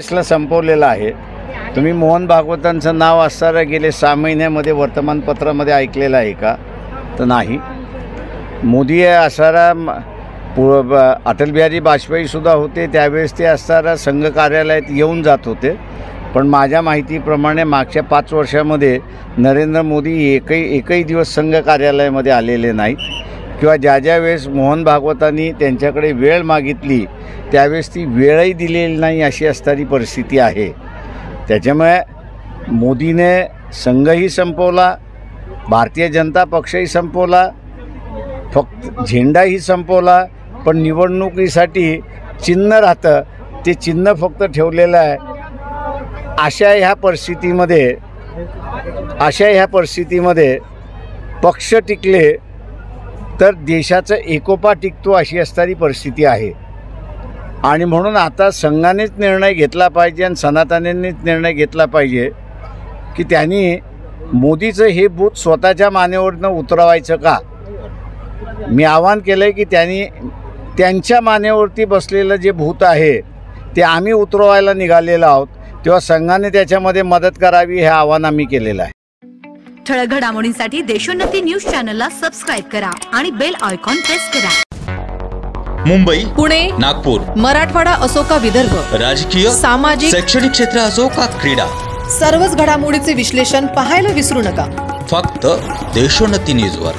2022ला संपवलेला आहे। तुम्ही मोहन भागवतांचं नाव असणारं गेले 6 महिन्यामध्ये वर्तमानपत्रामध्ये ऐकलेलं आहे का? तर नाही। मोदी असणारा अटल बिहारी वाजपेयीसुद्धा होते, त्यावेळेस ते असणारा संघ कार्यालयात येऊन जात होते। पण माझ्या माहितीप्रमाणे मागच्या 5 वर्षामध्ये नरेंद्र मोदी एकही दिवस संघ कार्यालयामध्ये आलेले नाहीत, किंवा ज्या वेळेस मोहन भागवतांनी त्यांच्याकडे वेळ मागितली त्यावेळेस ती वेळही दिलेली नाही, अशी असणारी परिस्थिती आहे। त्याच्यामुळे मोदीने संघही संपवला, भारतीय जनता पक्षही संपवला, फक्त झेंडाही संपवला, पण निवडणुकीसाठी चिन्ह राहतं, ते चिन्ह फक्त ठेवलेलं आहे। अशा ह्या परिस्थितीमध्ये पक्ष टिकले तर देशाचा एकोपा टिकतो, अशी असणारी परिस्थिती आहे। आणि म्हणून आता संघानेच निर्णय घेतला पाहिजे आणि सनातन्यांनीच निर्णय घेतला पाहिजे की त्यांनी मोदीचं हे भूत स्वतःच्या मानेवरनं उतरवायचं का। मी आवाहन केलं आहे की त्यांनी त्यांच्या मानेवरती बसलेलं जे भूत आहे ते आम्ही उतरवायला निघालेलो आहोत, तेव्हा संघाने त्याच्यामध्ये मदत करावी, हे आवाहन आम्ही केलेलं आहे। ठळक घडामोडींसाठी देशोन्नती न्यूज चॅनलला सबस्क्राइब करा आणि बेल आयकॉन प्रेस करा। मुंबई, पुणे, नागपूर, मराठवाडा असो का विदर्भ, राजकीय, सामाजिक, शैक्षणिक क्षेत्र असो का क्रीडा, सर्वच घडामोडीचे विश्लेषण पाहायला विसरू नका। फक्त देशोन्नती न्यूजवर।